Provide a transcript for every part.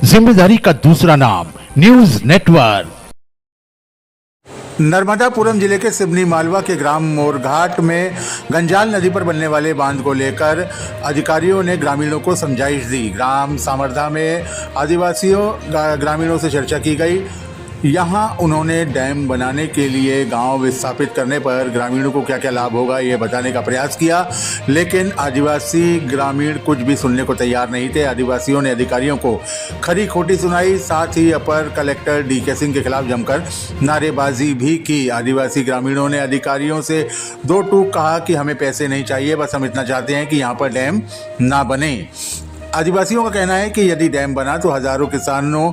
जिम्मेदारी का दूसरा नाम न्यूज नेटवर्क। नर्मदापुरम जिले के सिवनी मालवा के ग्राम मोरघाट में गंजाल नदी पर बनने वाले बांध को लेकर अधिकारियों ने ग्रामीणों को समझाइश दी। ग्राम सामरदा में आदिवासियों ग्रामीणों से चर्चा की गई। यहां उन्होंने डैम बनाने के लिए गांव विस्थापित करने पर ग्रामीणों को क्या क्या लाभ होगा ये बताने का प्रयास किया, लेकिन आदिवासी ग्रामीण कुछ भी सुनने को तैयार नहीं थे। आदिवासियों ने अधिकारियों को खरी खोटी सुनाई, साथ ही अपर कलेक्टर DK सिंह के खिलाफ जमकर नारेबाजी भी की। आदिवासी ग्रामीणों ने अधिकारियों से दो टूक कहा कि हमें पैसे नहीं चाहिए, बस हम इतना चाहते हैं कि यहाँ पर डैम ना बने। आदिवासियों का कहना है कि यदि डैम बना तो हजारों किसानों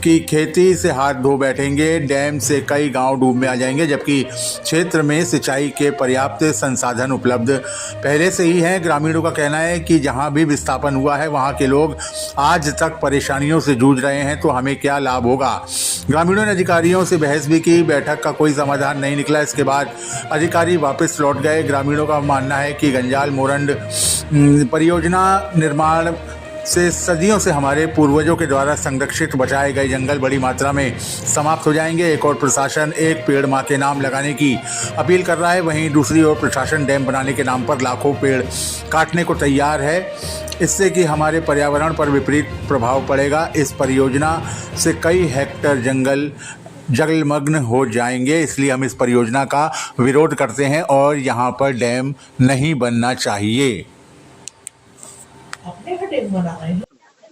की खेती से हाथ धो बैठेंगे। डैम से कई गांव डूब में आ जाएंगे, जबकि क्षेत्र में सिंचाई के पर्याप्त संसाधन उपलब्ध पहले से ही हैं। ग्रामीणों का कहना है कि जहां भी विस्थापन हुआ है वहां के लोग आज तक परेशानियों से जूझ रहे हैं, तो हमें क्या लाभ होगा। ग्रामीणों ने अधिकारियों से बहस भी की, बैठक का कोई समाधान नहीं निकला। इसके बाद अधिकारी वापस लौट गए। ग्रामीणों का मानना है कि गंजाल मोरंड परियोजना निर्माण से सदियों से हमारे पूर्वजों के द्वारा संरक्षित बचाए गए जंगल बड़ी मात्रा में समाप्त हो जाएंगे। एक और प्रशासन एक पेड़ मां के नाम लगाने की अपील कर रहा है, वहीं दूसरी ओर प्रशासन डैम बनाने के नाम पर लाखों पेड़ काटने को तैयार है। इससे कि हमारे पर्यावरण पर विपरीत प्रभाव पड़ेगा। इस परियोजना से कई हेक्टेयर जंगल जलमग्न हो जाएंगे, इसलिए हम इस परियोजना का विरोध करते हैं और यहाँ पर डैम नहीं बनना चाहिए।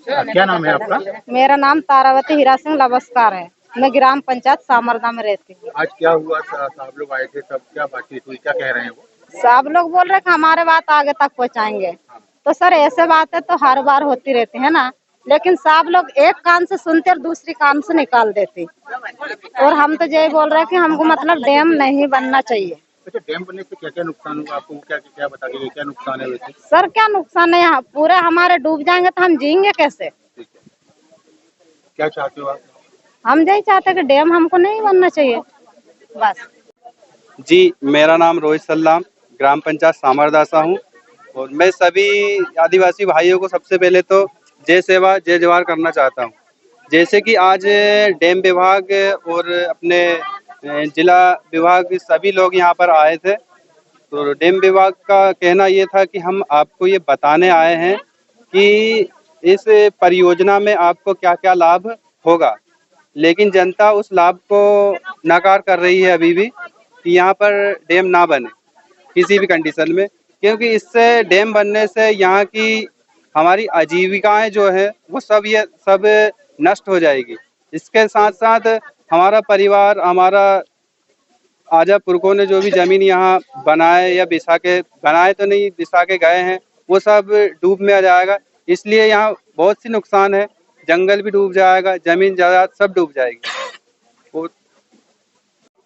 क्या नाम है आपका? मेरा नाम तारावती हीरा सिंह लवस्कार है। मैं ग्राम पंचायत सामरदा में रहती हूँ। आज क्या हुआ? साहब लोग आए थे, तब क्या बातचीत हुई, क्या कह रहे हैं वो? सब लोग बोल रहे कि हमारे बात आगे तक पहुँचाएंगे। तो सर ऐसे बातें तो हर बार होती रहती है ना, लेकिन सब लोग एक कान से सुनते और दूसरी कान से निकाल देते। और हम तो यही बोल रहे हैं कि हमको मतलब डैम नहीं बनना चाहिए। अच्छा, डैम बनने से क्या क्या नुकसान होगा आपको? क्या बता दीजिए, क्या नुकसान है वैसे? सर क्या नुकसान है, यहाँ पूरे हमारे डूब जाएंगे तो हम जिएंगे कैसे? ठीक है, क्या चाहते हो आप? हम यही चाहते कि डैम हमको नहीं बनना चाहिए बस। जी, मेरा नाम रोहित सल्लाम, ग्राम पंचायत सामरदासा हूँ और मैं सभी आदिवासी भाइयों को सबसे पहले तो जय सेवा जय जवाहर करना चाहता हूँ। जैसे कि आज डैम विभाग और अपने जिला विभाग सभी लोग यहाँ पर आए थे, तो डैम विभाग का कहना ये था कि हम आपको ये बताने आए हैं कि इस परियोजना में आपको क्या क्या लाभ होगा, लेकिन जनता उस लाभ को नकार कर रही है अभी भी कि यहाँ पर डैम ना बने किसी भी कंडीशन में, क्योंकि इससे डैम बनने से यहाँ की हमारी आजीविकाएं जो है वो ये सब नष्ट हो जाएगी। इसके साथ साथ हमारा परिवार, हमारा आजा पुरखों ने जो भी जमीन यहाँ बनाए या बिछा के बनाए तो नहीं, बिछा के गए हैं, वो सब डूब में आ जाएगा। इसलिए यहाँ बहुत सी नुकसान है, जंगल भी डूब जाएगा, जमीन जायदाद सब डूब जाएगी।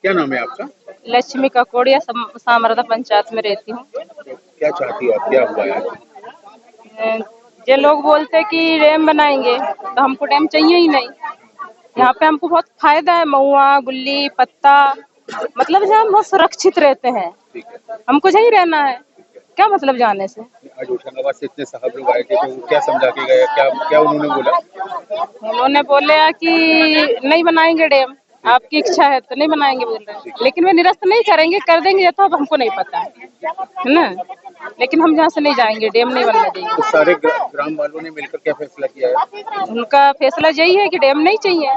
क्या नाम है आपका? लक्ष्मी ककोड़िया सामरदा पंचायत में रहती हूँ। क्या चाहती हो आप? क्या हुआ है? ये लोग बोलते हैं कि डैम बनाएंगे, तो हमको डैम चाहिए ही नहीं। यहाँ पे हमको बहुत फायदा है, महुआ, गुल्ली, पत्ता, मतलब हम बहुत सुरक्षित रहते हैं। हमको यही रहना है, क्या मतलब जाने से। आज होशंगाबाद से इतने साहब लोग आए थे, तो क्या समझा के गए? क्या उन्होंने बोला? उन्होंने बोले कि नहीं बनाएंगे डैम, आपकी इच्छा है तो नहीं बनाएंगे बोल रहे हैं, लेकिन वे निरस्त नहीं करेंगे, कर देंगे तो अब हमको नहीं पता है ना, लेकिन हम यहाँ से नहीं जाएंगे, डैम नहीं बनने देंगे। तो सारे ग्राम वालों ने मिलकर क्या फैसला किया है? उनका फैसला यही है कि डैम नहीं चाहिए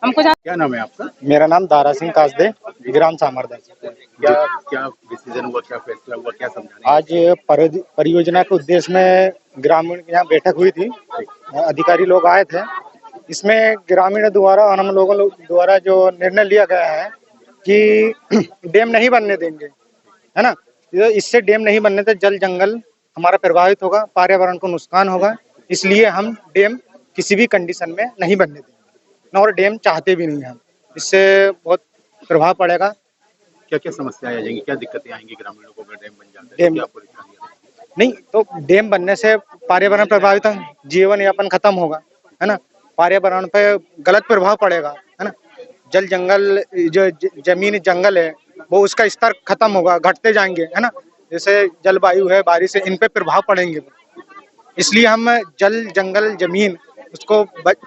हमको। क्या नाम है आपका? मेरा नाम दारा सिंह कासदे, ग्राम सामरदा। क्या डिसीजन हुआ, क्या फैसला हुआ, क्या समझाने? आज परियोजना के उद्देश्य में ग्रामीण यहाँ बैठक हुई थी, अधिकारी लोग आए थे। इसमें ग्रामीण द्वारा और हम लोगों द्वारा जो निर्णय लिया गया है कि डैम नहीं बनने देंगे, है ना। इससे डैम नहीं बनने से जल जंगल हमारा प्रभावित होगा, पर्यावरण को नुकसान होगा, इसलिए हम डैम किसी भी कंडीशन में नहीं बनने देंगे, और डैम चाहते भी नहीं हम। इससे बहुत प्रभाव पड़ेगा। क्या क्या समस्याएं आ जाएंगी, क्या दिक्कतें आएंगी ग्रामीणों को अगर डैम बन जाता है? क्या परेशानी नहीं, तो डैम बनने से पर्यावरण प्रभावित है, जीवन यापन खत्म होगा, है ना। पर्यावरण पे गलत प्रभाव पड़ेगा, है ना। जल जंगल जो जमीन जंगल है वो उसका स्तर खत्म होगा, घटते जाएंगे, है ना। जैसे जलवायु है, बारिश है, इन पे प्रभाव पड़ेंगे। इसलिए हम जल जंगल जमीन उसको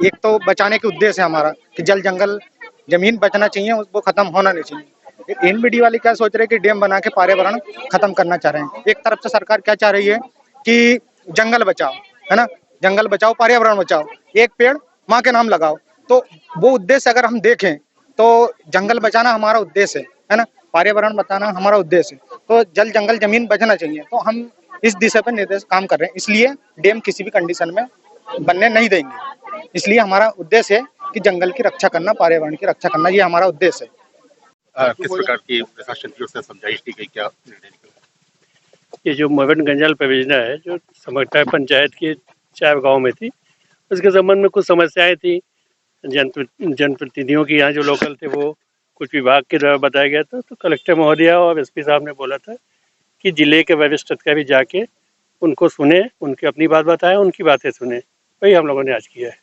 एक तो बचाने के उद्देश्य है हमारा कि जल जंगल जमीन बचना चाहिए, वो खत्म होना नहीं चाहिए। एनबीडी वाले क्या सोच रहे हैं कि डैम बना के पर्यावरण खत्म करना चाह रहे हैं। एक तरफ से सरकार क्या चाह रही है कि जंगल बचाओ, है ना, जंगल बचाओ, पर्यावरण बचाओ, एक पेड़ माँ के नाम लगाओ। तो वो उद्देश्य अगर हम देखें तो जंगल बचाना हमारा उद्देश्य है ना, पर्यावरण बचाना हमारा उद्देश्य है। तो जल जंगल जमीन बचना चाहिए, तो हम इस दिशा पर निर्देश काम कर रहे हैं। इसलिए डैम किसी भी कंडीशन में बनने नहीं देंगे। इसलिए हमारा उद्देश्य है कि जंगल की रक्षा करना, पर्यावरण की रक्षा करना, ये हमारा उद्देश्य है। किस प्रकार की प्रशासन की ओर से समझाइश दी गई, क्या निर्णय निकला? ये जो मवेन गंजाल परियोजना है जो समग्र पंचायत के 4 गांव में थी, उसके संबंध में कुछ समस्याएं थी। जनप्रतिनिधियों की यहाँ जो लोकल थे वो कुछ विभाग के द्वारा बताया गया था। तो कलेक्टर महोदया और एसपी साहब ने बोला था कि जिले के वरिष्ठ अधिकारी जाके उनको सुने, उनकी अपनी बात बताएं, उनकी बातें सुने। वही हम लोगों ने आज किया है।